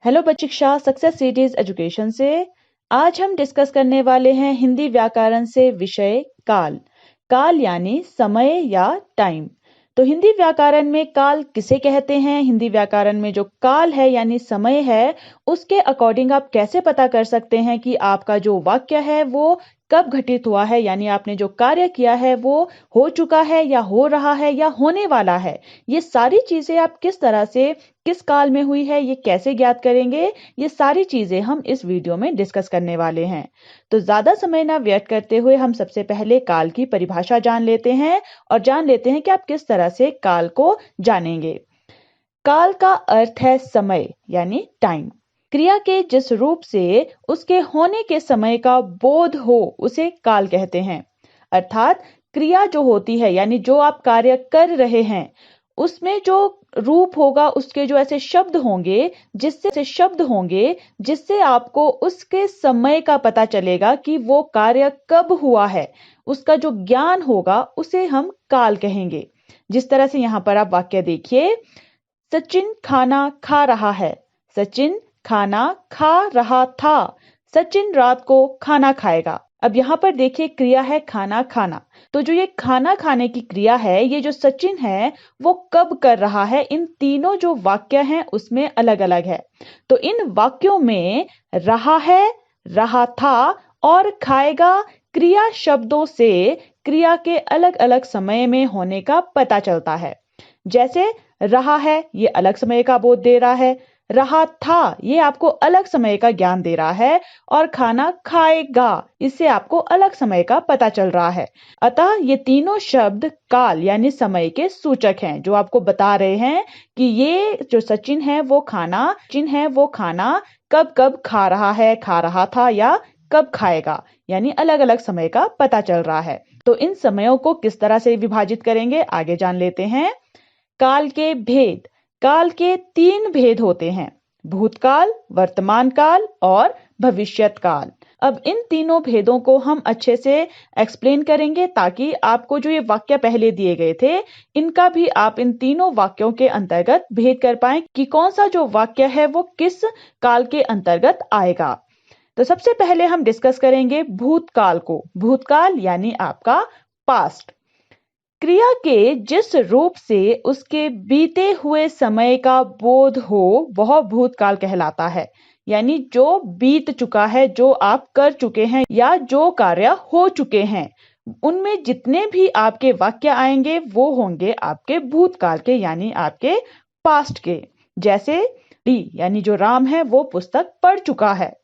Hello बच्चिक्षा success series education से आज हम डिस्कस करने वाले हैं हिंदी व्याकरण से विषय काल। काल यानी समय या टाइम। तो हिंदी व्याकरण में काल किसे कहते हैं, हिंदी व्याकरण में जो काल है यानी समय है, उसके अकॉर्डिंग आप कैसे पता कर सकते हैं कि आपका जो वाक्य है वो कब घटित हुआ है, यानी आपने जो कार्य किया है वो हो चुका है या हो रहा है या होने वाला है। ये सारी चीजें आप किस तरह से किस काल में हुई है ये कैसे ज्ञात करेंगे, ये सारी चीजें हम इस वीडियो में डिस्कस करने वाले हैं। तो ज्यादा समय ना व्यर्थ करते हुए हम सबसे पहले काल की परिभाषा जान लेते हैं और जान लेते हैं कि आप किस तरह से काल को जानेंगे। काल का अर्थ है समय यानी टाइम। क्रिया के जिस रूप से उसके होने के समय का बोध हो उसे काल कहते हैं। अर्थात क्रिया जो होती है यानी जो आप कार्य कर रहे हैं उसमें जो रूप होगा, उसके जो ऐसे शब्द होंगे जिससे आपको उसके समय का पता चलेगा कि वो कार्य कब हुआ है, उसका जो ज्ञान होगा उसे हम काल कहेंगे। जिस तरह से यहाँ पर आप वाक्य देखिए, सचिन खाना खा रहा है, सचिन खाना खा रहा था, सचिन रात को खाना खाएगा। अब यहाँ पर देखिए क्रिया है खाना खाना, तो जो ये खाना खाने की क्रिया है, ये जो सचिन है वो कब कर रहा है, इन तीनों जो वाक्य हैं उसमें अलग अलग है। तो इन वाक्यों में रहा है, रहा था और खाएगा क्रिया शब्दों से क्रिया के अलग अलग समय में होने का पता चलता है। जैसे रहा है ये अलग समय का बोध दे रहा है, रहा था ये आपको अलग समय का ज्ञान दे रहा है और खाना खाएगा इससे आपको अलग समय का पता चल रहा है। अतः ये तीनों शब्द काल यानी समय के सूचक हैं, जो आपको बता रहे हैं कि ये जो सचिन है वो खाना कब कब खा रहा है, खा रहा था या कब खाएगा, यानी अलग अलग समय का पता चल रहा है। तो इन समयों को किस तरह से विभाजित करेंगे आगे जान लेते हैं। काल के भेद। काल के 3 भेद होते हैं, भूतकाल, वर्तमान काल और भविष्यत काल। अब इन तीनों भेदों को हम अच्छे से एक्सप्लेन करेंगे ताकि आपको जो ये वाक्य पहले दिए गए थे इनका भी आप इन तीनों वाक्यों के अंतर्गत भेद कर पाए कि कौन सा जो वाक्य है वो किस काल के अंतर्गत आएगा। तो सबसे पहले हम डिस्कस करेंगे भूतकाल को। भूतकाल यानी आपका पास्ट। क्रिया के जिस रूप से उसके बीते हुए समय का बोध हो वह भूतकाल कहलाता है, यानी जो बीत चुका है, जो आप कर चुके हैं या जो कार्य हो चुके हैं, उनमें जितने भी आपके वाक्य आएंगे वो होंगे आपके भूतकाल के यानी आपके पास्ट के। जैसे डी यानी जो राम है वो पुस्तक पढ़ चुका है।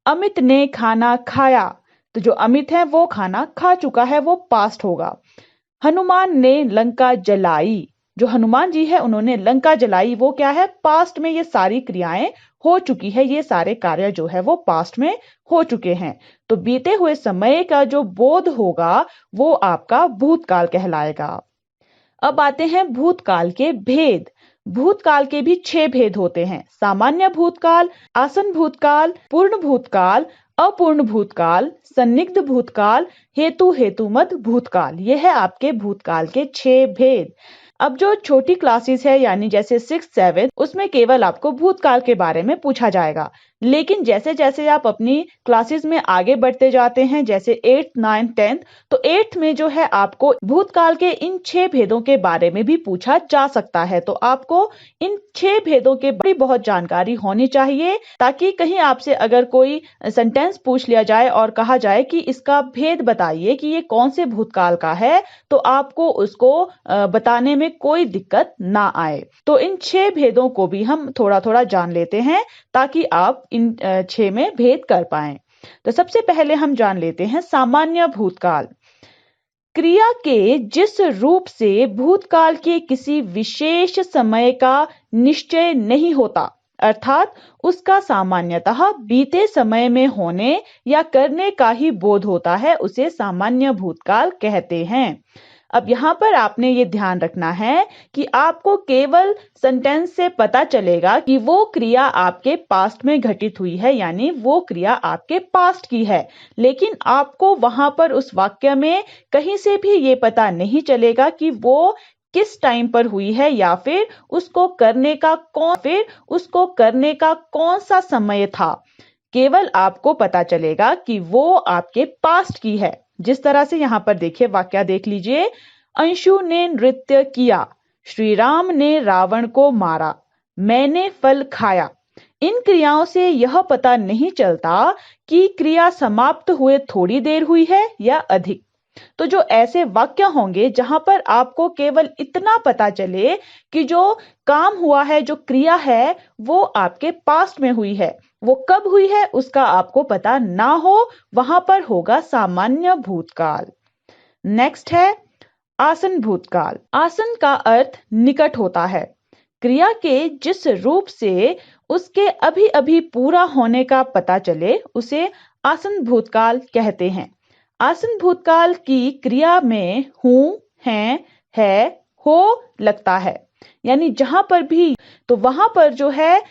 अमित ने खाना खाया, तो जो अमित है वो खाना खा चुका है, वो पास्ट होगा। हनुमान ने लंका जलाई, जो हनुमान जी है उन्होंने लंका जलाई, वो क्या है, पास्ट में ये सारी क्रियाएं हो चुकी है, ये सारे कार्य जो है वो पास्ट में हो चुके हैं। तो बीते हुए समय का जो बोध होगा वो आपका भूतकाल कहलाएगा। अब आते हैं भूतकाल के भेद। भूतकाल के भी 6 भेद होते हैं, सामान्य भूतकाल, आसन भूतकाल, पूर्ण भूतकाल, अपूर्ण भूतकाल, सन्निग्ध भूतकाल, हेतुमत भूतकाल। ये है आपके भूतकाल के 6 भेद। अब जो छोटी क्लासेस है यानी जैसे 6th 7th, उसमें केवल आपको भूतकाल के बारे में पूछा जाएगा, लेकिन जैसे जैसे आप अपनी क्लासेस में आगे बढ़ते जाते हैं, जैसे 8th 9th 10th, तो 8th में जो है आपको भूतकाल के इन 6 भेदों के बारे में भी पूछा जा सकता है। तो आपको इन 6 भेदों के बड़ी बहुत जानकारी होनी चाहिए, ताकि कहीं आपसे अगर कोई सेंटेंस पूछ लिया जाए और कहा जाए कि इसका भेद बताइए कि ये कौन से भूतकाल का है, तो आपको उसको बताने में कोई दिक्कत ना आए। तो इन 6 भेदों को भी हम थोड़ा थोड़ा जान लेते हैं ताकि आप इन 6 में भेद कर पाएं। तो सबसे पहले हम जान लेते हैं सामान्य भूतकाल। क्रिया के जिस रूप से भूतकाल के किसी विशेष समय का निश्चय नहीं होता, अर्थात उसका सामान्यतः बीते समय में होने या करने का ही बोध होता है, उसे सामान्य भूतकाल कहते हैं। अब यहाँ पर आपने ये ध्यान रखना है कि आपको केवल सेंटेंस से पता चलेगा कि वो क्रिया आपके पास्ट में घटित हुई है, यानी वो क्रिया आपके पास्ट की है, लेकिन आपको वहां पर उस वाक्य में कहीं से भी ये पता नहीं चलेगा कि वो किस टाइम पर हुई है या फिर उसको करने का कौन सा समय था। केवल आपको पता चलेगा कि वो आपके पास्ट की है। जिस तरह से यहाँ पर देखिए, वाक्य देख लीजिए। अंशु ने नृत्य किया, श्री राम ने रावण को मारा, मैंने फल खाया। इन क्रियाओं से यह पता नहीं चलता कि क्रिया समाप्त हुए थोड़ी देर हुई है या अधिक। तो जो ऐसे वाक्य होंगे जहां पर आपको केवल इतना पता चले कि जो काम हुआ है, जो क्रिया है, वो आपके पास्ट में हुई है, वो कब हुई है उसका आपको पता ना हो, वहां पर होगा सामान्य भूतकाल। नेक्स्ट है आसन भूतकाल। आसन का अर्थ निकट होता है। क्रिया के जिस रूप से उसके अभी अभी पूरा होने का पता चले उसे आसन भूतकाल कहते हैं। आसन भूतकाल की क्रिया में हूं, है, हो लगता है, यानी जहां पर भी, तो वहां पर जो है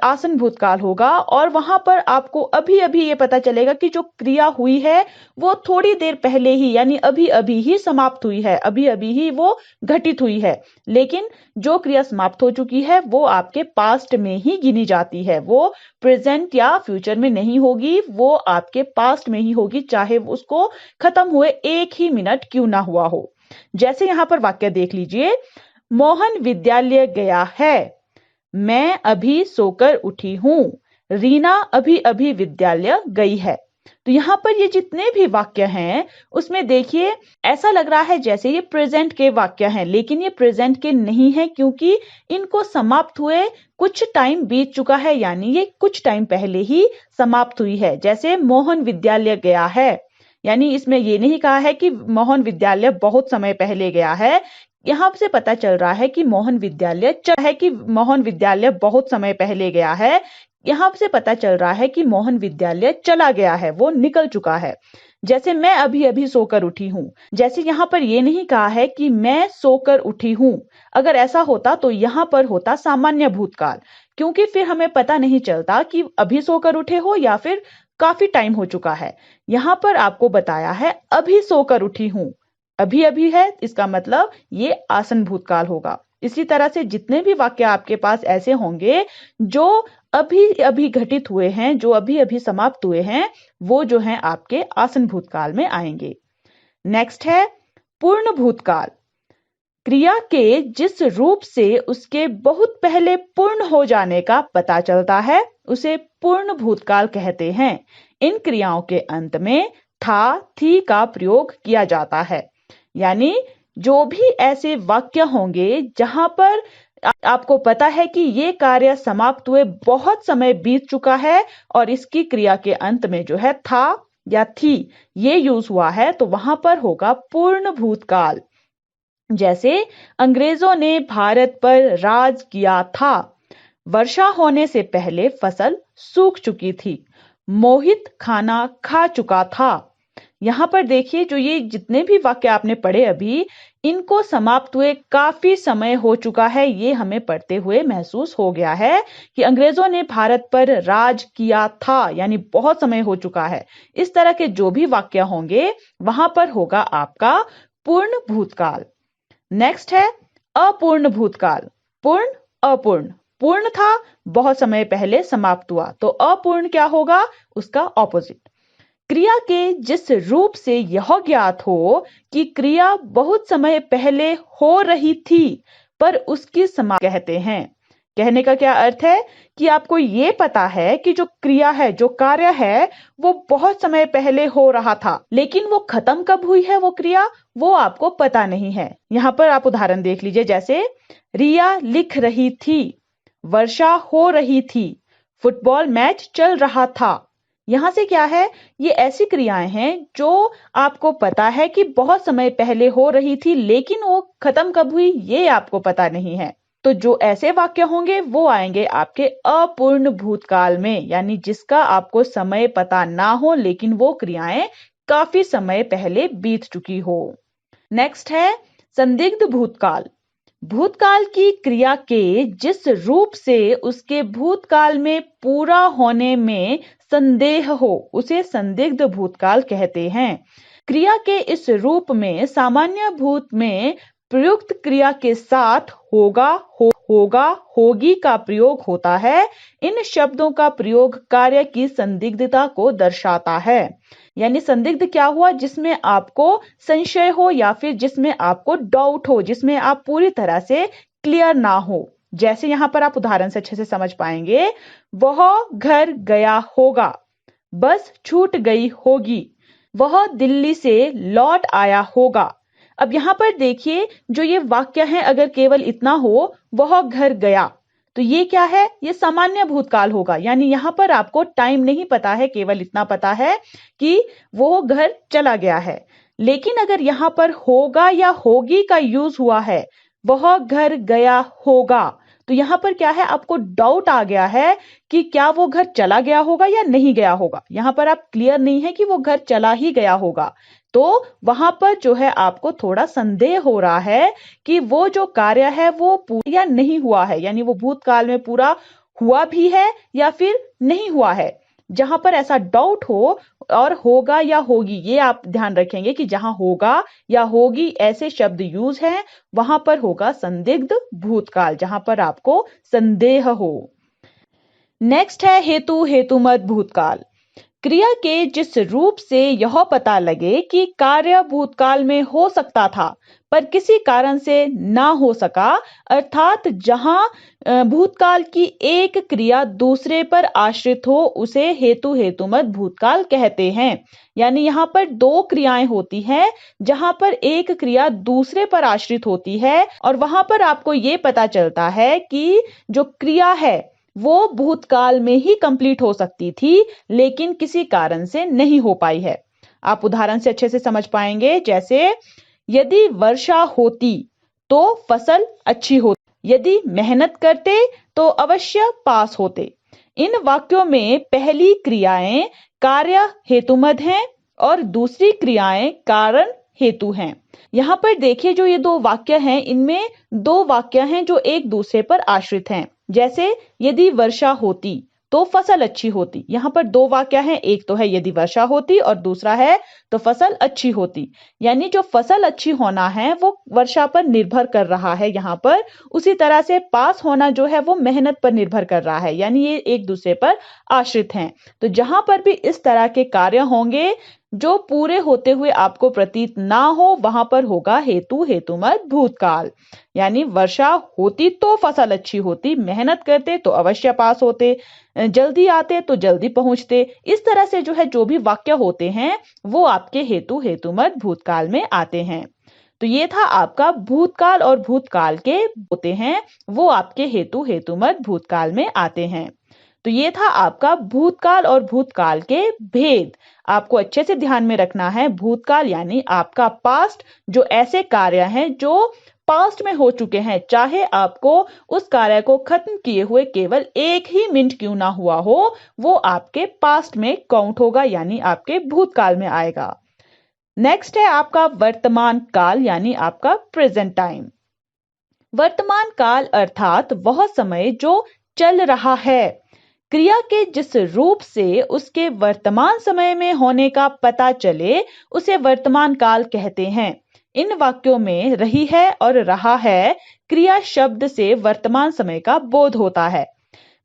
आसन भूतकाल होगा और वहां पर आपको अभी अभी ये पता चलेगा कि जो क्रिया हुई है वो थोड़ी देर पहले ही, यानी अभी अभी ही समाप्त हुई है, अभी अभी ही वो घटित हुई है। लेकिन जो क्रिया समाप्त हो चुकी है वो आपके पास्ट में ही गिनी जाती है, वो प्रेजेंट या फ्यूचर में नहीं होगी, वो आपके पास्ट में ही होगी, चाहे उसको खत्म हुए एक ही मिनट क्यों ना हुआ हो। जैसे यहां पर वाक्य देख लीजिए, मोहन विद्यालय गया है, मैं अभी सोकर उठी हूं, रीना अभी अभी विद्यालय गई है। तो यहां पर ये जितने भी वाक्य हैं उसमें देखिए ऐसा लग रहा है जैसे ये प्रेजेंट के वाक्य हैं, लेकिन ये प्रेजेंट के नहीं है क्योंकि इनको समाप्त हुए कुछ टाइम बीत चुका है, यानी ये कुछ टाइम पहले ही समाप्त हुई है। जैसे मोहन विद्यालय गया है, यानी इसमें ये नहीं कहा है कि मोहन विद्यालय बहुत समय पहले गया है। यहां से पता चल रहा है कि मोहन विद्यालय बहुत समय पहले गया है। यहां से पता चल रहा है कि मोहन विद्यालय चला गया है, वो निकल चुका है। जैसे मैं अभी अभी सोकर उठी हूं, जैसे यहां पर ये नहीं कहा है कि मैं सोकर उठी हूं। अगर ऐसा होता तो यहां पर होता सामान्य भूतकाल, क्योंकि फिर हमें पता नहीं चलता कि अभी सोकर उठे हो या फिर काफी टाइम हो चुका है। यहां पर आपको बताया है अभी सोकर उठी हूं, अभी अभी है, इसका मतलब ये आसन भूतकाल होगा। इसी तरह से जितने भी वाक्य आपके पास ऐसे होंगे जो अभी अभी घटित हुए हैं, जो अभी अभी समाप्त हुए हैं, वो जो हैं आपके आसन भूतकाल में आएंगे। नेक्स्ट है पूर्ण भूतकाल। क्रिया के जिस रूप से उसके बहुत पहले पूर्ण हो जाने का पता चलता है उसे पूर्ण भूतकाल कहते हैं। इन क्रियाओं के अंत में था, थी का प्रयोग किया जाता है। यानी जो भी ऐसे वाक्य होंगे जहां पर आपको पता है कि ये कार्य समाप्त हुए बहुत समय बीत चुका है और इसकी क्रिया के अंत में जो है था या थी ये यूज हुआ है, तो वहां पर होगा पूर्ण भूतकाल। जैसे अंग्रेजों ने भारत पर राज किया था, वर्षा होने से पहले फसल सूख चुकी थी, मोहित खाना खा चुका था। यहां पर देखिए जो ये जितने भी वाक्य आपने पढ़े अभी, इनको समाप्त हुए काफी समय हो चुका है, ये हमें पढ़ते हुए महसूस हो गया है कि अंग्रेजों ने भारत पर राज किया था, यानी बहुत समय हो चुका है। इस तरह के जो भी वाक्य होंगे वहां पर होगा आपका पूर्ण भूतकाल। नेक्स्ट है अपूर्ण भूतकाल। पूर्ण, अपूर्ण। पूर्ण था, बहुत समय पहले समाप्त हुआ, तो अपूर्ण क्या होगा, उसका ऑपोजिट। क्रिया के जिस रूप से यह ज्ञात हो कि क्रिया बहुत समय पहले हो रही थी पर उसकी समाप्ति कहते हैं। कहने का क्या अर्थ है कि आपको ये पता है कि जो क्रिया है, जो कार्य है, वो बहुत समय पहले हो रहा था, लेकिन वो खत्म कब हुई है वो क्रिया, वो आपको पता नहीं है। यहां पर आप उदाहरण देख लीजिए, जैसे रिया लिख रही थी, वर्षा हो रही थी, फुटबॉल मैच चल रहा था। यहां से क्या है, ये ऐसी क्रियाएं हैं जो आपको पता है कि बहुत समय पहले हो रही थी, लेकिन वो खत्म कब हुई ये आपको पता नहीं है। तो जो ऐसे वाक्य होंगे वो आएंगे आपके अपूर्ण भूतकाल में, यानी जिसका आपको समय पता ना हो लेकिन वो क्रियाएं काफी समय पहले बीत चुकी हो। नेक्स्ट है संदिग्ध भूतकाल। भूतकाल की क्रिया के जिस रूप से उसके भूतकाल में पूरा होने में संदेह हो उसे संदिग्ध भूतकाल कहते हैं। क्रिया के इस रूप में सामान्य भूत में प्रयुक्त क्रिया के साथ होगा, होगा, होगी का प्रयोग होता है। इन शब्दों का प्रयोग कार्य की संदिग्धता को दर्शाता है। यानी संदिग्ध क्या हुआ? जिसमें आपको संशय हो या फिर जिसमें आपको डाउट हो, जिसमें आप पूरी तरह से क्लियर ना हो। जैसे यहां पर आप उदाहरण से अच्छे से समझ पाएंगे, वह घर गया होगा, बस छूट गई होगी, वह दिल्ली से लौट आया होगा। अब यहां पर देखिए, जो ये वाक्य है, अगर केवल इतना हो, वह घर गया, तो ये क्या है? ये सामान्य भूतकाल होगा। यानी यहां पर आपको टाइम नहीं पता है, केवल इतना पता है कि वो घर चला गया है। लेकिन अगर यहां पर होगा या होगी का यूज हुआ है, वह घर गया होगा, तो यहां पर क्या है? आपको डाउट आ गया है कि क्या वो घर चला गया होगा या नहीं गया होगा। यहां पर आप क्लियर नहीं है कि वो घर चला ही गया होगा, तो वहां पर जो है आपको थोड़ा संदेह हो रहा है कि वो जो कार्य है वो पूरा या नहीं हुआ है, यानी वो भूतकाल में पूरा हुआ भी है या फिर नहीं हुआ है। जहां पर ऐसा डाउट हो और होगा या होगी, ये आप ध्यान रखेंगे कि जहां होगा या होगी ऐसे शब्द यूज हैं, वहां पर होगा संदिग्ध भूतकाल, जहां पर आपको संदेह हो। नेक्स्ट है हेतु हेतुमत भूतकाल। क्रिया के जिस रूप से यह पता लगे कि कार्य भूतकाल में हो सकता था पर किसी कारण से ना हो सका, अर्थात जहां भूतकाल की एक क्रिया दूसरे पर आश्रित हो, उसे हेतु हेतुमत भूतकाल कहते हैं। यानी यहां पर दो क्रियाएं होती हैं, जहां पर एक क्रिया दूसरे पर आश्रित होती है और वहां पर आपको ये पता चलता है कि जो क्रिया है वो भूतकाल में ही कंप्लीट हो सकती थी, लेकिन किसी कारण से नहीं हो पाई है। आप उदाहरण से अच्छे से समझ पाएंगे। जैसे, यदि वर्षा होती तो फसल अच्छी होती, यदि मेहनत करते तो अवश्य पास होते। इन वाक्यों में पहली क्रियाएं कार्य हेतुमद हैं और दूसरी क्रियाएं कारण हेतु हैं। यहां पर देखिए, जो ये दो वाक्य हैं, इनमें दो वाक्य हैं जो एक दूसरे पर आश्रित हैं। जैसे, यदि वर्षा होती तो फसल अच्छी होती, यहां पर दो वाक्य हैं, एक तो है यदि वर्षा होती और दूसरा है तो फसल अच्छी होती। यानी जो फसल अच्छी होना है वो वर्षा पर निर्भर कर रहा है यहां पर, उसी तरह से पास होना जो है वो मेहनत पर निर्भर कर रहा है, यानी ये एक दूसरे पर आश्रित हैं। तो जहां पर भी इस तरह के कार्य होंगे जो पूरे होते हुए आपको प्रतीत ना हो, वहां पर होगा हेतु हेतुमत भूतकाल। यानी वर्षा होती तो फसल अच्छी होती, मेहनत करते तो अवश्य पास होते, जल्दी आते तो जल्दी पहुंचते। इस तरह से जो है जो भी वाक्य होते हैं वो आपके हेतु हेतुमत भूतकाल में आते हैं। तो ये था आपका भूतकाल और भूतकाल के होते हैं वो आपके हेतु हेतुमत भूतकाल में आते हैं। तो ये था आपका भूतकाल और भूतकाल के भेद। आपको अच्छे से ध्यान में रखना है, भूतकाल यानी आपका पास्ट, जो ऐसे कार्य हैं जो पास्ट में हो चुके हैं, चाहे आपको उस कार्य को खत्म किए हुए केवल एक ही मिनट क्यों ना हुआ हो, वो आपके पास्ट में काउंट होगा, यानी आपके भूतकाल में आएगा। नेक्स्ट है आपका वर्तमान काल, यानी आपका प्रेजेंट टाइम। वर्तमान काल अर्थात वह समय जो चल रहा है। क्रिया के जिस रूप से उसके वर्तमान समय में होने का पता चले, उसे वर्तमान काल कहते हैं। इन वाक्यों में रही है और रहा है क्रिया शब्द से वर्तमान समय का बोध होता है।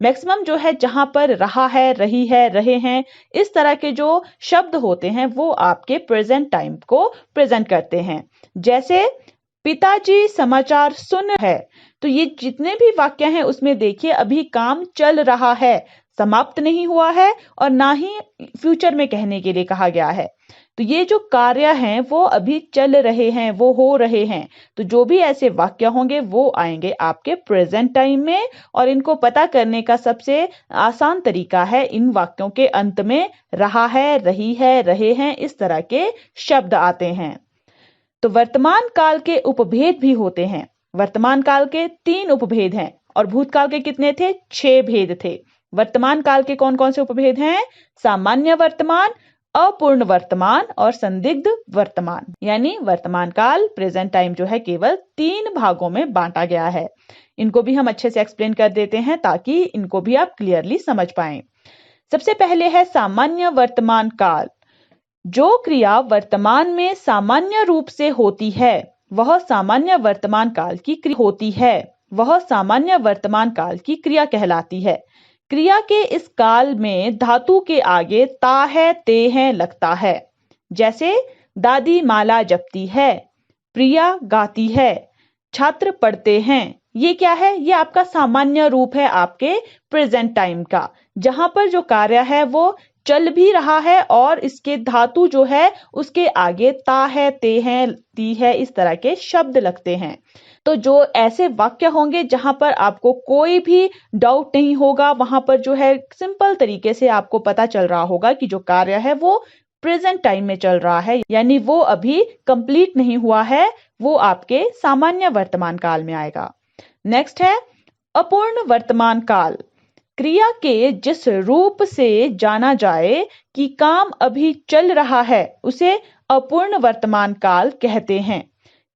मैक्सिमम जो है जहां पर रहा है, रही है, रहे हैं, इस तरह के जो शब्द होते हैं वो आपके प्रेजेंट टाइम को प्रेजेंट करते हैं। जैसे, पिताजी समाचार सुन है, तो ये जितने भी वाक्य हैं उसमें देखिए अभी काम चल रहा है, समाप्त नहीं हुआ है और ना ही फ्यूचर में कहने के लिए कहा गया है। तो ये जो कार्य हैं वो अभी चल रहे हैं, वो हो रहे हैं। तो जो भी ऐसे वाक्य होंगे वो आएंगे आपके प्रेजेंट टाइम में, और इनको पता करने का सबसे आसान तरीका है इन वाक्यों के अंत में रहा है, रही है, रहे हैं, इस तरह के शब्द आते हैं। तो वर्तमान काल के उपभेद भी होते हैं। वर्तमान काल के 3 उपभेद हैं और भूतकाल के कितने थे? 6 भेद थे। वर्तमान काल के कौन कौन से उपभेद हैं? सामान्य वर्तमान, अपूर्ण वर्तमान और संदिग्ध वर्तमान। यानी वर्तमान काल, प्रेजेंट टाइम जो है केवल 3 भागों में बांटा गया है। इनको भी हम अच्छे से एक्सप्लेन कर देते हैं ताकि इनको भी आप क्लियरली समझ पाएं। सबसे पहले है सामान्य वर्तमान काल। जो क्रिया वर्तमान में सामान्य रूप से होती है वह सामान्य वर्तमान काल की क्रिया होती है। वह सामान्य वर्तमान काल की क्रिया कहलाती है। क्रिया के इस काल में धातु के आगे ता है, ते है लगता है। जैसे दादी माला जपती है, प्रिया गाती है, छात्र पढ़ते हैं। ये क्या है? ये आपका सामान्य रूप है आपके प्रेजेंट टाइम का, जहां पर जो कार्य है वो चल भी रहा है और इसके धातु जो है उसके आगे ता है, ते है, ती है, इस तरह के शब्द लगते हैं। तो जो ऐसे वाक्य होंगे जहां पर आपको कोई भी डाउट नहीं होगा, वहां पर जो है सिंपल तरीके से आपको पता चल रहा होगा कि जो कार्य है वो प्रेजेंट टाइम में चल रहा है, यानी वो अभी कंप्लीट नहीं हुआ है, वो आपके सामान्य वर्तमान काल में आएगा। नेक्स्ट है अपूर्ण वर्तमान काल। क्रिया के जिस रूप से जाना जाए कि काम अभी चल रहा है उसे अपूर्ण वर्तमान काल कहते हैं।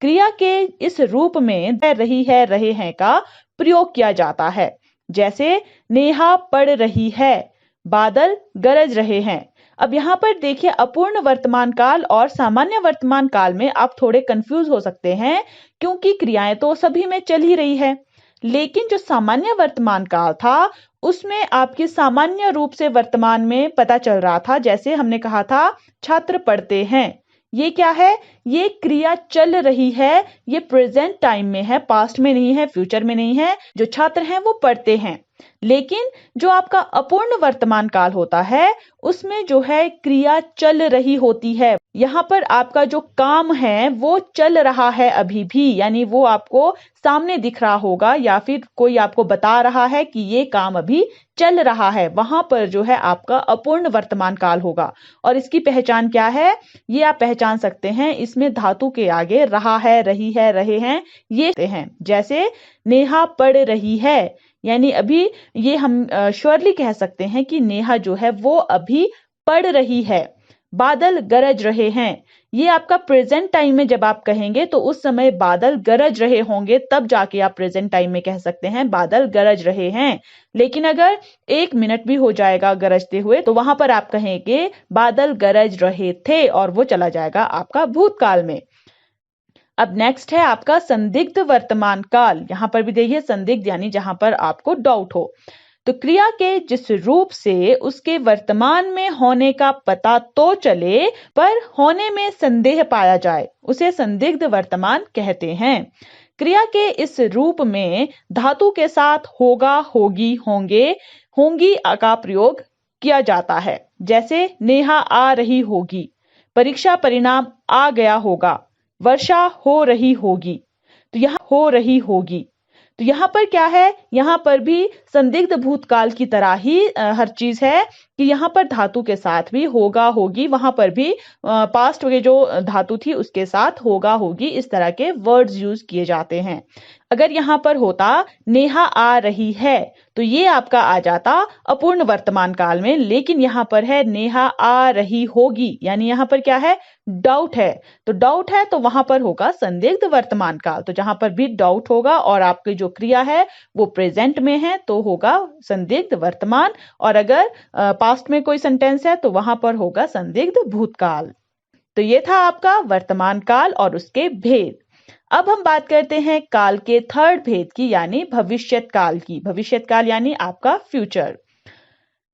क्रिया के इस रूप में रही है, रहे हैं का प्रयोग किया जाता है। जैसे नेहा पढ़ रही है, बादल गरज रहे हैं। अब यहाँ पर देखिए अपूर्ण वर्तमान काल और सामान्य वर्तमान काल में आप थोड़े कंफ्यूज हो सकते हैं, क्योंकि क्रियाएं तो सभी में चल ही रही है। लेकिन जो सामान्य वर्तमान काल था उसमें आपके सामान्य रूप से वर्तमान में पता चल रहा था। जैसे हमने कहा था छात्र पढ़ते हैं, ये क्या है? ये क्रिया चल रही है, ये प्रेजेंट टाइम में है, पास्ट में नहीं है, फ्यूचर में नहीं है। जो छात्र हैं वो पढ़ते हैं। लेकिन जो आपका अपूर्ण वर्तमान काल होता है उसमें जो है क्रिया चल रही होती है। यहाँ पर आपका जो काम है वो चल रहा है अभी भी, यानी वो आपको सामने दिख रहा होगा या फिर कोई आपको बता रहा है कि ये काम अभी चल रहा है। वहां पर जो है आपका अपूर्ण वर्तमान काल होगा। और इसकी पहचान क्या है? ये आप पहचान सकते हैं, इसमें धातु के आगे रहा है, रही है, रहे हैं ये हैं। जैसे नेहा पढ़ रही है, यानी अभी ये हम श्योरली कह सकते हैं कि नेहा जो है वो अभी पढ़ रही है। बादल गरज रहे हैं, ये आपका प्रेजेंट टाइम में जब आप कहेंगे तो उस समय बादल गरज रहे होंगे, तब जाके आप प्रेजेंट टाइम में कह सकते हैं बादल गरज रहे हैं। लेकिन अगर 1 मिनट भी हो जाएगा गरजते हुए तो वहां पर आप कहेंगे बादल गरज रहे थे और वो चला जाएगा आपका भूतकाल में। अब नेक्स्ट है आपका संदिग्ध वर्तमान काल। यहां पर भी देखिए संदिग्ध यानी जहां पर आपको डाउट हो। तो क्रिया के जिस रूप से उसके वर्तमान में होने का पता तो चले पर होने में संदेह पाया जाए उसे संदिग्ध वर्तमान कहते हैं। क्रिया के इस रूप में धातु के साथ होगा, होगी, होंगे, होंगी का प्रयोग किया जाता है। जैसे नेहा आ रही होगी, परीक्षा परिणाम आ गया होगा, वर्षा हो रही होगी। तो यहाँ हो रही होगी, तो यहाँ पर क्या है? यहाँ पर भी संदिग्ध भूतकाल की तरह ही हर चीज है कि यहाँ पर धातु के साथ भी होगा, होगी, वहां पर भी पास्ट के जो धातु थी उसके साथ होगा, होगी, इस तरह के वर्ड्स यूज किए जाते हैं। अगर यहाँ पर होता नेहा आ रही है तो ये आपका आ जाता अपूर्ण वर्तमान काल में, लेकिन यहाँ पर है नेहा आ रही होगी, यानी यहाँ पर क्या है? डाउट है। तो डाउट है तो वहां पर होगा संदिग्ध वर्तमान काल। तो जहां पर भी डाउट होगा और आपकी जो क्रिया है वो प्रेजेंट में है तो होगा संदिग्ध वर्तमान, और अगर पास्ट में कोई सेंटेंस है तो वहां पर होगा संदिग्ध भूतकाल। तो ये था आपका वर्तमान काल और उसके भेद। अब हम बात करते हैं काल के थर्ड भेद की, यानी भविष्यत काल की। भविष्यत काल यानी आपका फ्यूचर।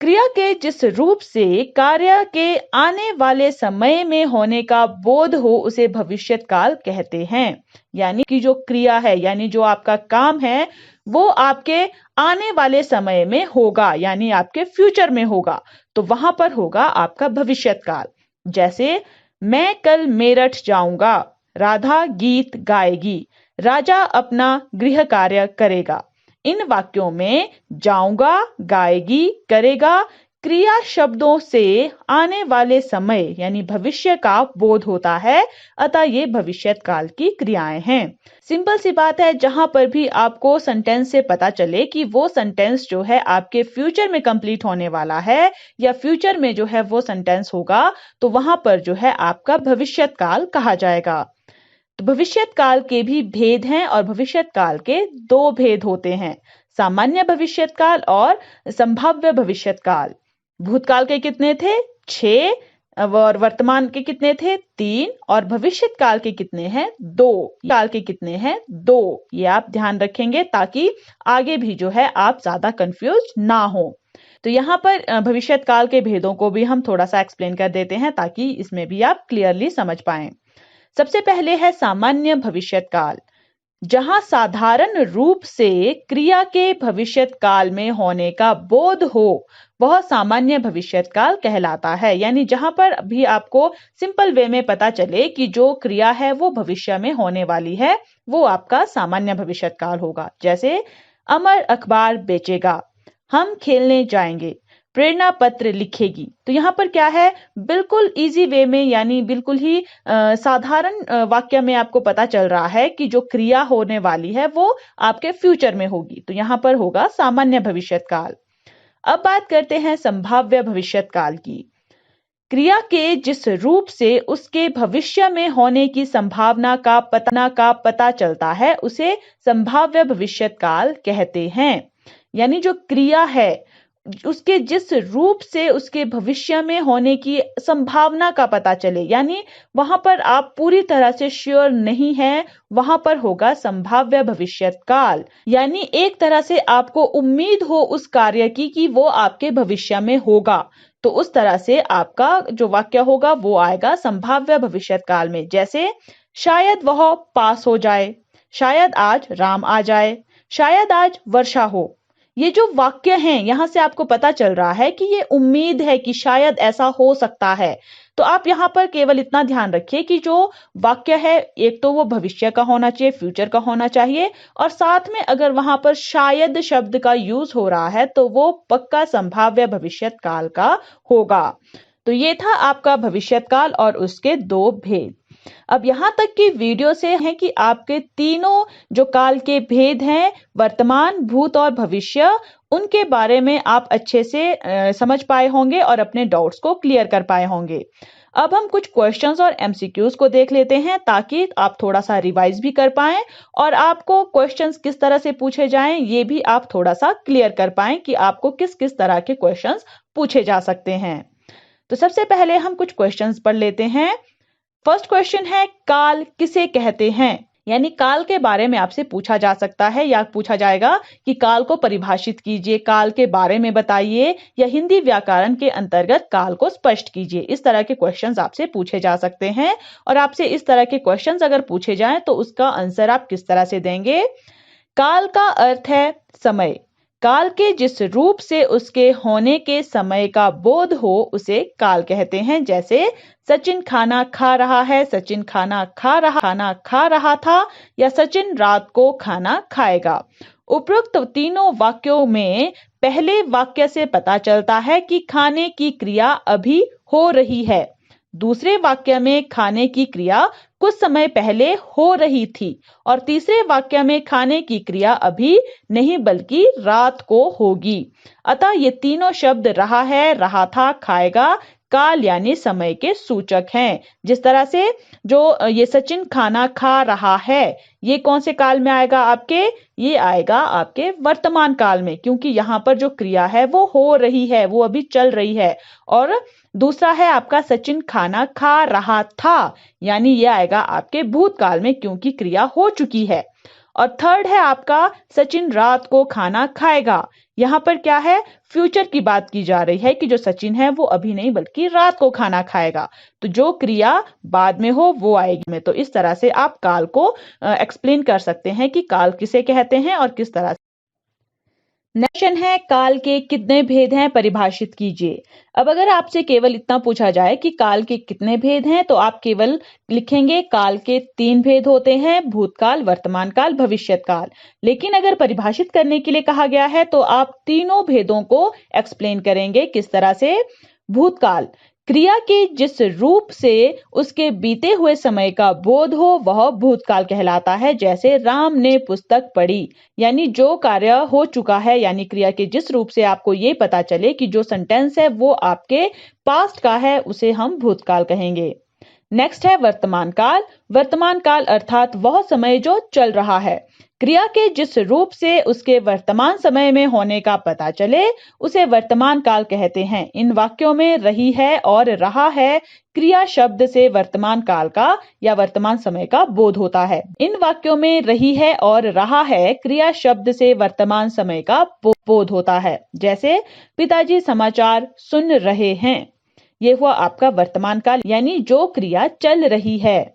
क्रिया के जिस रूप से कार्य के आने वाले समय में होने का बोध हो उसे भविष्यत काल कहते हैं। यानी कि जो क्रिया है यानी जो आपका काम है वो आपके आने वाले समय में होगा, यानी आपके फ्यूचर में होगा, तो वहां पर होगा आपका भविष्यत काल। जैसे मैं कल मेरठ जाऊंगा, राधा गीत गाएगी, राजा अपना गृह कार्य करेगा। इन वाक्यों में जाऊंगा, गाएगी, करेगा क्रिया शब्दों से आने वाले समय यानी भविष्य का बोध होता है, अतः ये भविष्यत काल की क्रियाएं हैं। सिंपल सी बात है, जहां पर भी आपको सेंटेंस से पता चले कि वो सेंटेंस जो है आपके फ्यूचर में कंप्लीट होने वाला है या फ्यूचर में जो है वो सेंटेंस होगा, तो वहां पर जो है आपका भविष्यत काल कहा जाएगा। तो भविष्यत काल के भी भेद हैं और भविष्यत काल के 2 भेद होते हैं, सामान्य भविष्यत काल और संभाव्य भविष्यत काल। भूतकाल के कितने थे? 6, और वर्तमान के कितने थे 3 और भविष्य काल के कितने हैं 2, काल के कितने हैं 2। ये आप ध्यान रखेंगे ताकि आगे भी जो है आप ज्यादा कंफ्यूज ना हो। तो यहाँ पर भविष्य काल के भेदों को भी हम थोड़ा सा एक्सप्लेन कर देते हैं ताकि इसमें भी आप क्लियरली समझ पाएं। सबसे पहले है सामान्य भविष्य काल, जहां साधारण रूप से क्रिया के भविष्य काल में होने का बोध हो वह सामान्य भविष्य काल कहलाता है। यानी जहां पर भी आपको सिंपल वे में पता चले कि जो क्रिया है वो भविष्य में होने वाली है, वो आपका सामान्य भविष्य काल होगा। जैसे अमर अखबार बेचेगा, हम खेलने जाएंगे, प्रेरणा पत्र लिखेगी। तो यहाँ पर क्या है, बिल्कुल इजी वे में यानी बिल्कुल ही साधारण वाक्य में आपको पता चल रहा है कि जो क्रिया होने वाली है वो आपके फ्यूचर में होगी। तो यहाँ पर होगा सामान्य भविष्य काल। अब बात करते हैं संभाव्य भविष्य काल की। क्रिया के जिस रूप से उसके भविष्य में होने की संभावना का पता चलता है उसे संभाव्य भविष्य काल कहते हैं। यानी जो क्रिया है उसके जिस रूप से उसके भविष्य में होने की संभावना का पता चले, यानी वहां पर आप पूरी तरह से श्योर नहीं है, वहां पर होगा संभाव्य भविष्य काल। यानी एक तरह से आपको उम्मीद हो उस कार्य की कि वो आपके भविष्य में होगा, तो उस तरह से आपका जो वाक्य होगा वो आएगा संभाव्य भविष्य काल में। जैसे शायद वह पास हो जाए, शायद आज राम आ जाए, शायद आज वर्षा हो। ये जो वाक्य हैं यहां से आपको पता चल रहा है कि ये उम्मीद है कि शायद ऐसा हो सकता है। तो आप यहाँ पर केवल इतना ध्यान रखिए कि जो वाक्य है एक तो वो भविष्य का होना चाहिए, फ्यूचर का होना चाहिए, और साथ में अगर वहां पर शायद शब्द का यूज हो रहा है तो वो पक्का संभाव्य भविष्य काल का होगा। तो ये था आपका भविष्य काल और उसके 2 भेद। अब यहाँ तक की वीडियो से है कि आपके तीनों जो काल के भेद हैं, वर्तमान, भूत और भविष्य, उनके बारे में आप अच्छे से समझ पाए होंगे और अपने डाउट्स को क्लियर कर पाए होंगे। अब हम कुछ क्वेश्चंस और एमसीक्यूज को देख लेते हैं ताकि आप थोड़ा सा रिवाइज भी कर पाएं और आपको क्वेश्चंस किस तरह से पूछे जाएं ये भी आप थोड़ा सा क्लियर कर पाएं कि आपको किस किस तरह के क्वेश्चंस पूछे जा सकते हैं। तो सबसे पहले हम कुछ क्वेश्चंस पढ़ लेते हैं। फर्स्ट क्वेश्चन है, काल किसे कहते हैं? यानी काल के बारे में आपसे पूछा जा सकता है या पूछा जाएगा कि काल को परिभाषित कीजिए, काल के बारे में बताइए, या हिंदी व्याकरण के अंतर्गत काल को स्पष्ट कीजिए। इस तरह के क्वेश्चंस आपसे पूछे जा सकते हैं और आपसे इस तरह के क्वेश्चंस अगर पूछे जाएं तो उसका आंसर आप किस तरह से देंगे? काल का अर्थ है समय। काल के जिस रूप से उसके होने के समय का बोध हो उसे काल कहते हैं। जैसे सचिन खाना खा रहा है, सचिन खाना खा रहा था, या सचिन रात को खाना खाएगा। उपरोक्त तीनों वाक्यों में पहले वाक्य से पता चलता है कि खाने की क्रिया अभी हो रही है। दूसरे वाक्य में खाने की क्रिया कुछ समय पहले हो रही थी और तीसरे वाक्य में खाने की क्रिया अभी नहीं बल्कि रात को होगी। अतः ये तीनों शब्द रहा है, रहा था, खाएगा, काल यानी समय के सूचक हैं। जिस तरह से जो ये सचिन खाना खा रहा है, ये कौन से काल में आएगा आपके? ये आएगा आपके वर्तमान काल में, क्योंकि यहाँ पर जो क्रिया है वो हो रही है, वो अभी चल रही है। और दूसरा है आपका सचिन खाना खा रहा था, यानी ये आएगा आपके भूतकाल में क्योंकि क्रिया हो चुकी है। और थर्ड है आपका सचिन रात को खाना खाएगा। यहाँ पर क्या है? फ्यूचर की बात की जा रही है कि जो सचिन है वो अभी नहीं बल्कि रात को खाना खाएगा, तो जो क्रिया बाद में हो वो आएगी। तो इस तरह से आप काल को एक्सप्लेन कर सकते हैं कि काल किसे कहते हैं और किस तरह से। क्वेश्चन है, काल के कितने भेद हैं, परिभाषित कीजिए। अब अगर आपसे केवल इतना पूछा जाए कि काल के कितने भेद हैं तो आप केवल लिखेंगे काल के 3 भेद होते हैं, भूतकाल, वर्तमान काल, भविष्यत काल। लेकिन अगर परिभाषित करने के लिए कहा गया है तो आप तीनों भेदों को एक्सप्लेन करेंगे। किस तरह से? भूतकाल, क्रिया के जिस रूप से उसके बीते हुए समय का बोध हो वह भूतकाल कहलाता है। जैसे राम ने पुस्तक पढ़ी, यानी जो कार्य हो चुका है, यानी क्रिया के जिस रूप से आपको ये पता चले कि जो सेंटेंस है वो आपके पास्ट का है, उसे हम भूतकाल कहेंगे। नेक्स्ट है वर्तमान काल। वर्तमान काल अर्थात वह समय जो चल रहा है। क्रिया के जिस रूप से उसके वर्तमान समय में होने का पता चले उसे वर्तमान काल कहते हैं। इन वाक्यों में रही है और रहा है क्रिया शब्द से वर्तमान काल का या वर्तमान समय का बोध होता है। इन वाक्यों में रही है और रहा है क्रिया शब्द से वर्तमान समय का बोध होता है। जैसे पिताजी समाचार सुन रहे हैं, ये हुआ आपका वर्तमान काल यानी जो क्रिया चल रही है।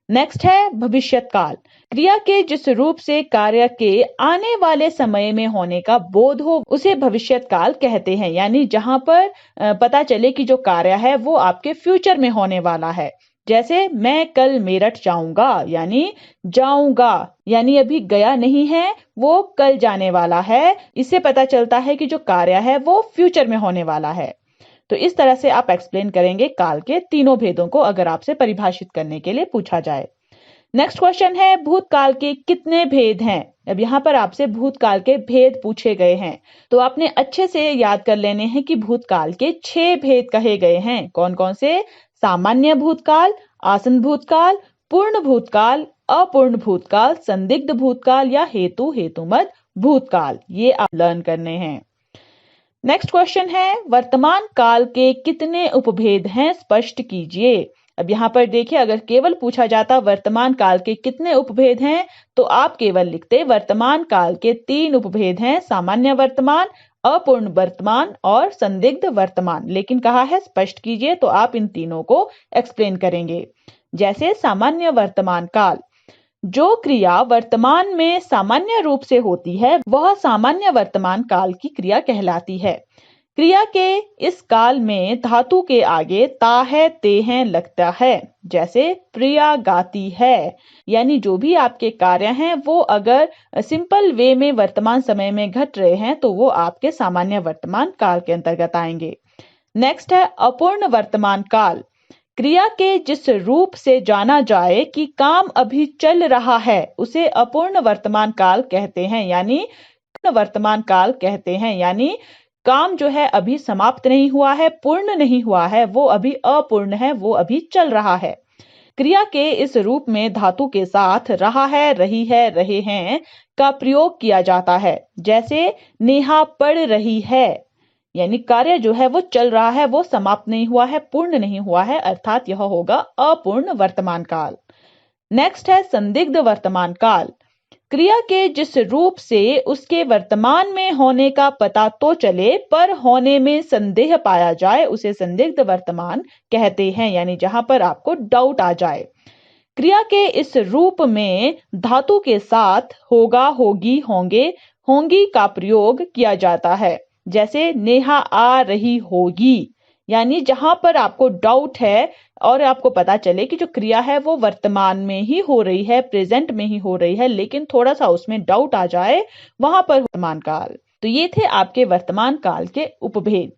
नेक्स्ट है भविष्यत काल। क्रिया के जिस रूप से कार्य के आने वाले समय में होने का बोध हो उसे भविष्यत काल कहते हैं, यानी जहां पर पता चले कि जो कार्य है वो आपके फ्यूचर में होने वाला है। जैसे मैं कल मेरठ जाऊंगा, यानी अभी गया नहीं है, वो कल जाने वाला है। इससे पता चलता है कि जो कार्य है वो फ्यूचर में होने वाला है। तो इस तरह से आप एक्सप्लेन करेंगे काल के तीनों भेदों को अगर आपसे परिभाषित करने के लिए पूछा जाए। नेक्स्ट क्वेश्चन है भूतकाल के कितने भेद हैं। अब यहाँ पर आपसे भूतकाल के भेद पूछे गए हैं, तो आपने अच्छे से याद कर लेने हैं कि भूतकाल के 6 भेद कहे गए हैं। कौन कौन से? सामान्य भूतकाल, आसन्न भूतकाल, पूर्ण भूतकाल, अपूर्ण भूतकाल, संदिग्ध भूतकाल या हेतुमत भूतकाल। ये आप लर्न करने हैं। नेक्स्ट क्वेश्चन है वर्तमान काल के कितने उपभेद हैं, स्पष्ट कीजिए। अब यहाँ पर देखिए, अगर केवल पूछा जाता वर्तमान काल के कितने उपभेद हैं तो आप केवल लिखते वर्तमान काल के 3 उपभेद हैं, सामान्य वर्तमान, अपूर्ण वर्तमान और संदिग्ध वर्तमान। लेकिन कहा है स्पष्ट कीजिए, तो आप इन तीनों को एक्सप्लेन करेंगे। जैसे सामान्य वर्तमान काल, जो क्रिया वर्तमान में सामान्य रूप से होती है वह सामान्य वर्तमान काल की क्रिया कहलाती है। क्रिया के इस काल में धातु के आगे ता है, ते हैं लगता है। जैसे प्रिया गाती है, यानी जो भी आपके कार्य हैं वो अगर सिंपल वे में वर्तमान समय में घट रहे हैं तो वो आपके सामान्य वर्तमान काल के अंतर्गत आएंगे। नेक्स्ट है अपूर्ण वर्तमान काल। क्रिया के जिस रूप से जाना जाए कि काम अभी चल रहा है उसे अपूर्ण वर्तमान काल कहते हैं, यानी वर्तमान काल कहते हैं। यानी काम जो है अभी समाप्त नहीं हुआ है, पूर्ण नहीं हुआ है, वो अभी अपूर्ण है, वो अभी चल रहा है। क्रिया के इस रूप में धातु के साथ रहा है, रही है, रहे हैं का प्रयोग किया जाता है। जैसे नेहा पढ़ रही है, यानी कार्य जो है वो चल रहा है, वो समाप्त नहीं हुआ है, पूर्ण नहीं हुआ है, अर्थात यह होगा अपूर्ण वर्तमान काल। नेक्स्ट है संदिग्ध वर्तमान काल। क्रिया के जिस रूप से उसके वर्तमान में होने का पता तो चले पर होने में संदेह पाया जाए उसे संदिग्ध वर्तमान कहते हैं, यानी जहां पर आपको डाउट आ जाए। क्रिया के इस रूप में धातु के साथ होगा, होगी, होंगे, होंगी का प्रयोग किया जाता है। जैसे नेहा आ रही होगी, यानी जहां पर आपको डाउट है और आपको पता चले कि जो क्रिया है वो वर्तमान में ही हो रही है, प्रेजेंट में ही हो रही है, लेकिन थोड़ा सा उसमें डाउट आ जाए, वहां पर वर्तमान काल। तो ये थे आपके वर्तमान काल के उपभेद।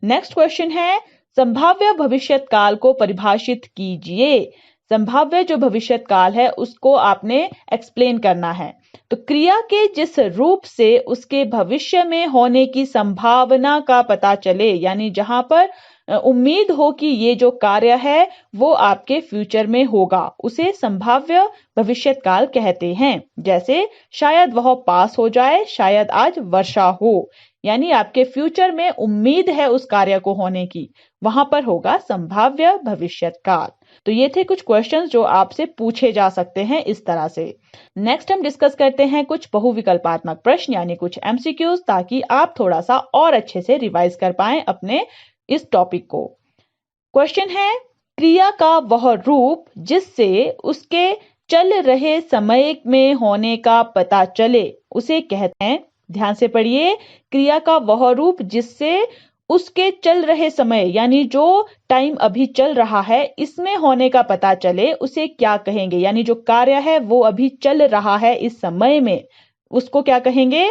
नेक्स्ट क्वेश्चन है संभाव्य भविष्यत काल को परिभाषित कीजिए। संभाव्य जो भविष्यत काल है उसको आपने एक्सप्लेन करना है। तो क्रिया के जिस रूप से उसके भविष्य में होने की संभावना का पता चले, यानी जहां पर उम्मीद हो कि ये जो कार्य है वो आपके फ्यूचर में होगा, उसे संभाव्य भविष्यत काल कहते हैं। जैसे शायद वह पास हो जाए, शायद आज वर्षा हो, यानी आपके फ्यूचर में उम्मीद है उस कार्य को होने की, वहां पर होगा संभाव्य भविष्यत काल। तो ये थे कुछ क्वेश्चंस जो आपसे पूछे जा सकते हैं इस तरह से। नेक्स्ट हम डिस्कस करते हैं कुछ बहुविकल्पात्मक प्रश्न यानी कुछ एमसीक्यूज, ताकि आप थोड़ा सा और अच्छे से रिवाइज कर पाएं अपने इस टॉपिक को। क्वेश्चन है क्रिया का वह रूप जिससे उसके चल रहे समय में होने का पता चले उसे कहते हैं, ध्यान से पढ़िए, क्रिया का वह रूप जिससे उसके चल रहे समय यानी जो टाइम अभी चल रहा है इसमें होने का पता चले उसे क्या कहेंगे, यानी जो कार्य है वो अभी चल रहा है इस समय में, उसको क्या कहेंगे।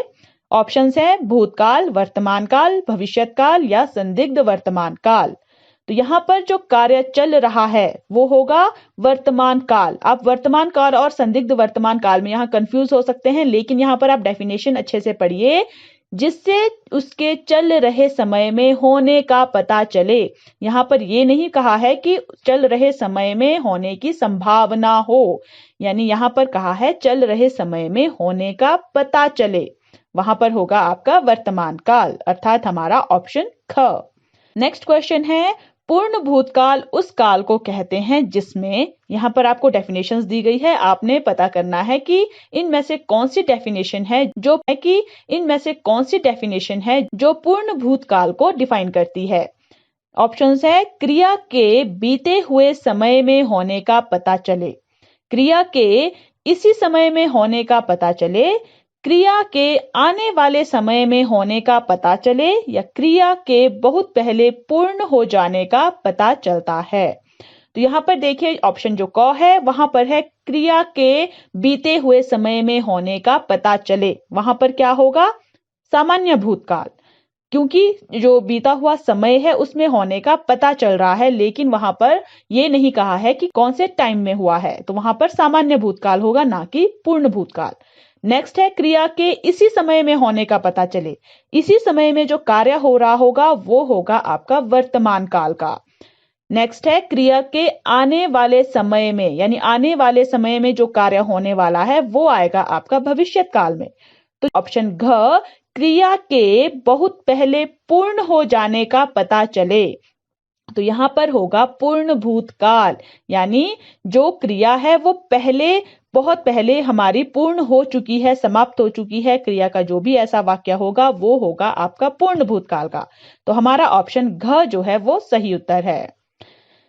ऑप्शंस है भूतकाल, वर्तमान काल, भविष्यत काल या संदिग्ध वर्तमान काल। तो यहाँ पर जो कार्य चल रहा है वो होगा वर्तमान काल। आप वर्तमान काल और संदिग्ध वर्तमान काल में यहाँ कंफ्यूज हो सकते हैं, लेकिन यहाँ पर आप डेफिनेशन अच्छे से पढ़िए जिससे उसके चल रहे समय में होने का पता चले। यहाँ पर ये नहीं कहा है कि चल रहे समय में होने की संभावना हो, यानी यहाँ पर कहा है चल रहे समय में होने का पता चले। वहां पर होगा आपका वर्तमान काल, अर्थात हमारा ऑप्शन ख। नेक्स्ट क्वेश्चन है, पूर्ण भूतकाल उस काल को कहते हैं जिसमें, यहां पर आपको डेफिनेशंस दी गई है, आपने पता करना है कि इनमें से कौन सी डेफिनेशन है जो पूर्ण भूतकाल को डिफाइन करती है। ऑप्शंस है, क्रिया के बीते हुए समय में होने का पता चले, क्रिया के इसी समय में होने का पता चले, क्रिया के आने वाले समय में होने का पता चले, या क्रिया के बहुत पहले पूर्ण हो जाने का पता चलता है। तो यहाँ पर देखिए ऑप्शन जो क है वहां पर है क्रिया के बीते हुए समय में होने का पता चले। वहां पर क्या होगा, सामान्य भूतकाल, क्योंकि जो बीता हुआ समय है उसमें होने का पता चल रहा है, लेकिन वहां पर यह नहीं कहा है कि कौन से टाइम में हुआ है, तो वहां पर सामान्य भूतकाल होगा, ना कि पूर्ण भूतकाल। नेक्स्ट है, क्रिया के इसी समय में होने का पता चले, इसी समय में जो कार्य हो रहा होगा वो होगा आपका वर्तमान काल का। नेक्स्ट है, क्रिया के आने वाले समय में, यानी आने वाले समय में जो कार्य होने वाला है वो आएगा आपका भविष्यत काल में। तो ऑप्शन घ, क्रिया के बहुत पहले पूर्ण हो जाने का पता चले, तो यहां पर होगा पूर्ण भूतकाल, यानी जो क्रिया है वो बहुत पहले हमारी पूर्ण हो चुकी है, समाप्त हो चुकी है क्रिया का, जो भी ऐसा वाक्य होगा वो होगा आपका पूर्ण भूतकाल का। तो हमारा ऑप्शन घ जो है वो सही उत्तर है।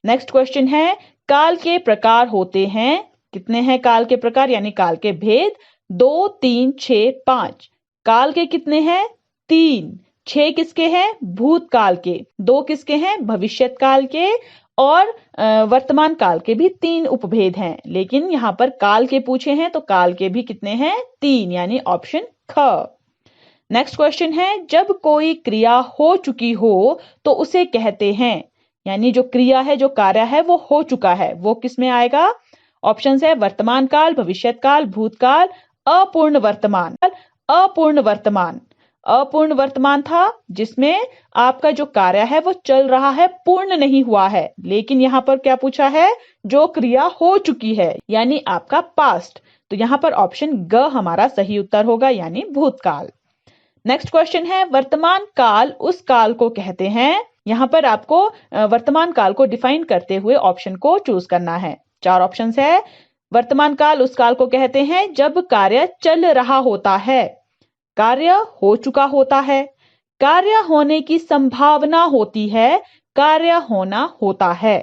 नेक्स्ट क्वेश्चन है, काल के प्रकार होते हैं, कितने हैं काल के प्रकार, यानी काल के भेद, 2, 3, 6, 5। काल के कितने हैं, 3। 6 किसके हैं, भूतकाल के, 2 किसके हैं, भविष्यत काल के, और वर्तमान काल के भी 3 उपभेद हैं। लेकिन यहाँ पर काल के पूछे हैं तो काल के भी कितने हैं, 3, यानी ऑप्शन ख। नेक्स्ट क्वेश्चन है, जब कोई क्रिया हो चुकी हो तो उसे कहते हैं, यानी जो क्रिया है, जो कार्य है वो हो चुका है, वो किस में आएगा। ऑप्शन है वर्तमान काल, भविष्यत काल, भूतकाल, अपूर्ण वर्तमान। अपूर्ण वर्तमान, अपूर्ण वर्तमान था जिसमें आपका जो कार्य है वो चल रहा है, पूर्ण नहीं हुआ है। लेकिन यहाँ पर क्या पूछा है, जो क्रिया हो चुकी है, यानी आपका पास्ट। तो यहाँ पर ऑप्शन ग हमारा सही उत्तर होगा, यानी भूतकाल। नेक्स्ट क्वेश्चन है, वर्तमान काल उस काल को कहते हैं, यहाँ पर आपको वर्तमान काल को डिफाइन करते हुए ऑप्शन को चूज करना है। 4 ऑप्शंस है। वर्तमान काल उस काल को कहते हैं जब कार्य चल रहा होता है, कार्य हो चुका होता है, कार्य होने की संभावना होती है, कार्य होना होता है।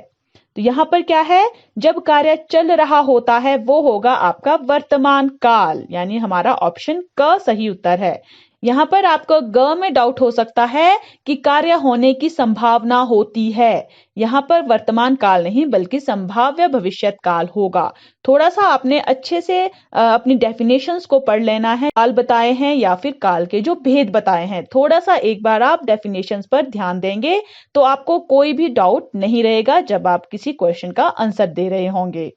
तो यहां पर क्या है, जब कार्य चल रहा होता है वो होगा आपका वर्तमान काल, यानी हमारा ऑप्शन क सही उत्तर है। यहां पर आपको ग में डाउट हो सकता है कि कार्य होने की संभावना होती है, यहां पर वर्तमान काल नहीं बल्कि संभाव्य भविष्यत काल होगा। थोड़ा सा आपने अच्छे से अपनी डेफिनेशंस को पढ़ लेना है, काल बताए हैं या फिर काल के जो भेद बताए हैं, थोड़ा सा एक बार आप डेफिनेशंस पर ध्यान देंगे तो आपको कोई भी डाउट नहीं रहेगा जब आप किसी क्वेश्चन का आंसर दे रहे होंगे।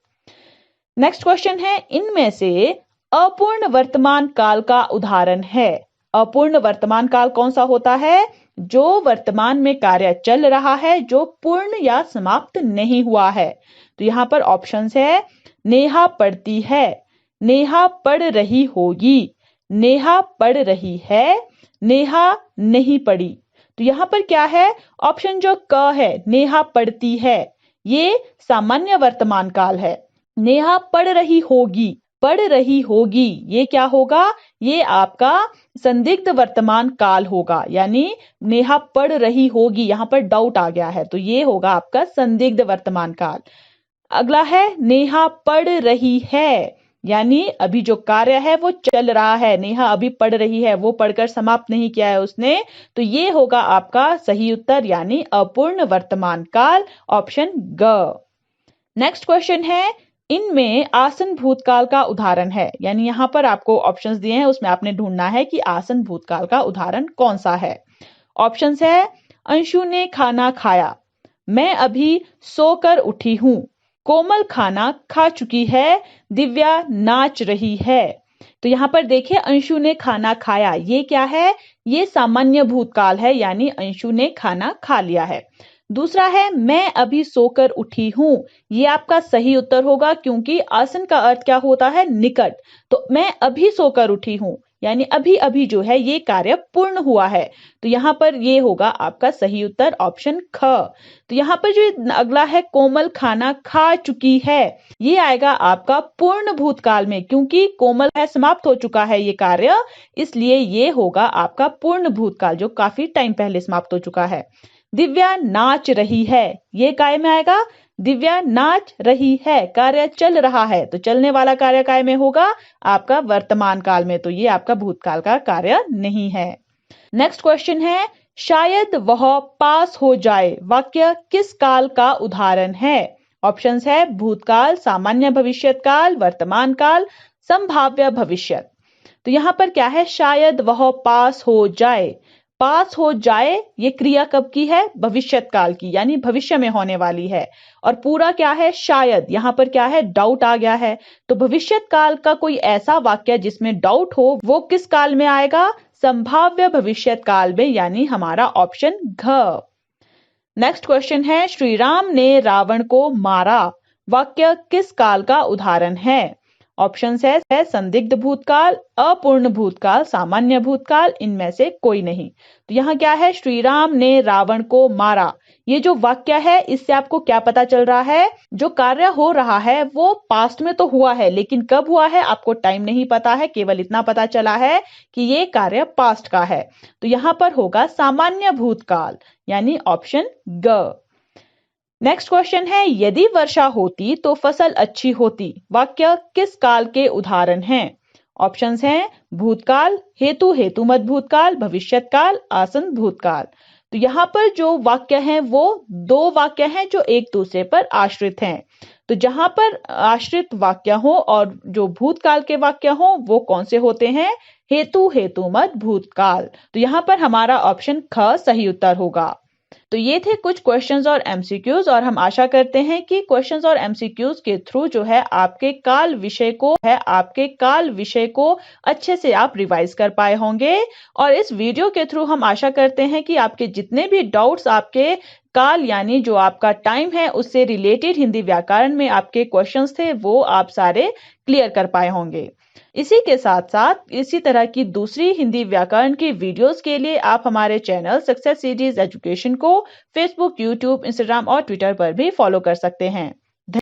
नेक्स्ट क्वेश्चन है, इनमें से अपूर्ण वर्तमान काल का उदाहरण है। अपूर्ण वर्तमान काल कौन सा होता है, जो वर्तमान में कार्य चल रहा है, जो पूर्ण या समाप्त नहीं हुआ है। तो यहां पर ऑप्शंस है, नेहा पढ़ती है, नेहा पढ़ रही होगी, नेहा पढ़ रही है, नेहा नहीं पढ़ी। तो यहां पर क्या है, ऑप्शन जो क है, नेहा पढ़ती है, ये सामान्य वर्तमान काल है। नेहा पढ़ रही होगी, पढ़ रही होगी, ये क्या होगा, ये आपका संदिग्ध वर्तमान काल होगा, यानी नेहा पढ़ रही होगी, यहां पर डाउट आ गया है तो ये होगा आपका संदिग्ध वर्तमान काल। अगला है, नेहा पढ़ रही है, यानी अभी जो कार्य है वो चल रहा है, नेहा अभी पढ़ रही है, वो पढ़कर समाप्त नहीं किया है उसने, तो ये होगा आपका सही उत्तर, यानी अपूर्ण वर्तमान काल, ऑप्शन ग। नेक्स्ट क्वेश्चन है, इनमें आसन भूतकाल का उदाहरण है, यानी यहां पर आपको ऑप्शंस दिए हैं, उसमें आपने ढूंढना है कि आसन भूतकाल का उदाहरण कौन सा है। ऑप्शंस है, अंशु ने खाना खाया, मैं अभी सोकर उठी हूं, कोमल खाना खा चुकी है, दिव्या नाच रही है, तो यहाँ पर देखिए अंशु ने खाना खाया, ये क्या है? ये सामान्य भूतकाल है, यानी अंशु ने खाना खा लिया है। दूसरा है मैं अभी सोकर उठी हूं, ये आपका सही उत्तर होगा क्योंकि आसन का अर्थ क्या होता है? निकट। तो मैं अभी सोकर उठी हूं यानी अभी अभी जो है ये कार्य पूर्ण हुआ है, तो यहाँ पर ये होगा आपका सही उत्तर ऑप्शन ख। तो यहाँ पर जो अगला है कोमल खाना खा चुकी है, ये आएगा आपका पूर्ण भूतकाल में क्योंकि कोमल है समाप्त हो चुका है ये कार्य, इसलिए ये होगा आपका पूर्ण भूतकाल जो काफी टाइम पहले समाप्त हो चुका है। दिव्या नाच रही है, ये काय में आएगा? दिव्या नाच रही है, कार्य चल रहा है, तो चलने वाला कार्य काय में होगा? आपका वर्तमान काल में, तो ये आपका भूतकाल का कार्य नहीं है। नेक्स्ट क्वेश्चन है शायद वह पास हो जाए, वाक्य किस काल का उदाहरण है? ऑप्शंस है भूतकाल, सामान्य भविष्यकाल, वर्तमान काल, संभाव्य भविष्य। तो यहाँ पर क्या है? शायद वह पास हो जाए। पास हो जाए ये क्रिया कब की है? भविष्यत काल की, यानी भविष्य में होने वाली है। और पूरा क्या है? शायद। यहाँ पर क्या है? डाउट आ गया है, तो भविष्यत काल का कोई ऐसा वाक्य जिसमें डाउट हो वो किस काल में आएगा? संभाव्य भविष्यत काल में, यानी हमारा ऑप्शन घ। नेक्स्ट क्वेश्चन है श्री राम ने रावण को मारा, वाक्य किस काल का उदाहरण है? ऑप्शंस है संदिग्ध भूतकाल, अपूर्ण भूतकाल, सामान्य भूतकाल, इनमें से कोई नहीं। तो यहाँ क्या है? श्री राम ने रावण को मारा, ये जो वाक्य है इससे आपको क्या पता चल रहा है? जो कार्य हो रहा है वो पास्ट में तो हुआ है, लेकिन कब हुआ है आपको टाइम नहीं पता है, केवल इतना पता चला है कि ये कार्य पास्ट का है। तो यहाँ पर होगा सामान्य भूतकाल, यानी ऑप्शन ग। नेक्स्ट क्वेश्चन है यदि वर्षा होती तो फसल अच्छी होती, वाक्य किस काल के उदाहरण हैं? ऑप्शंस हैं भूतकाल, हेतु हेतुमत भूतकाल, भविष्यत काल, आसन भूतकाल। तो यहाँ पर जो वाक्य हैं वो दो वाक्य हैं जो एक दूसरे पर आश्रित हैं। तो जहां पर आश्रित वाक्य हो और जो भूतकाल के वाक्य हो वो कौन से होते हैं? हेतु हेतुमत भूतकाल। तो यहाँ पर हमारा ऑप्शन ख सही उत्तर होगा। तो ये थे कुछ क्वेश्चंस और एमसीक्यूज, और हम आशा करते हैं कि क्वेश्चंस और एमसीक्यूज के थ्रू जो है आपके काल विषय को अच्छे से आप रिवाइज कर पाए होंगे। और इस वीडियो के थ्रू हम आशा करते हैं कि आपके जितने भी डाउट्स आपके काल यानी जो आपका टाइम है उससे रिलेटेड हिंदी व्याकरण में आपके क्वेश्चंस थे वो आप सारे क्लियर कर पाए होंगे। इसी के साथ साथ इसी तरह की दूसरी हिंदी व्याकरण की वीडियोस के लिए आप हमारे चैनल सक्सेस सीरीज एजुकेशन को फेसबुक, यूट्यूब, इंस्टाग्राम और ट्विटर पर भी फॉलो कर सकते हैं।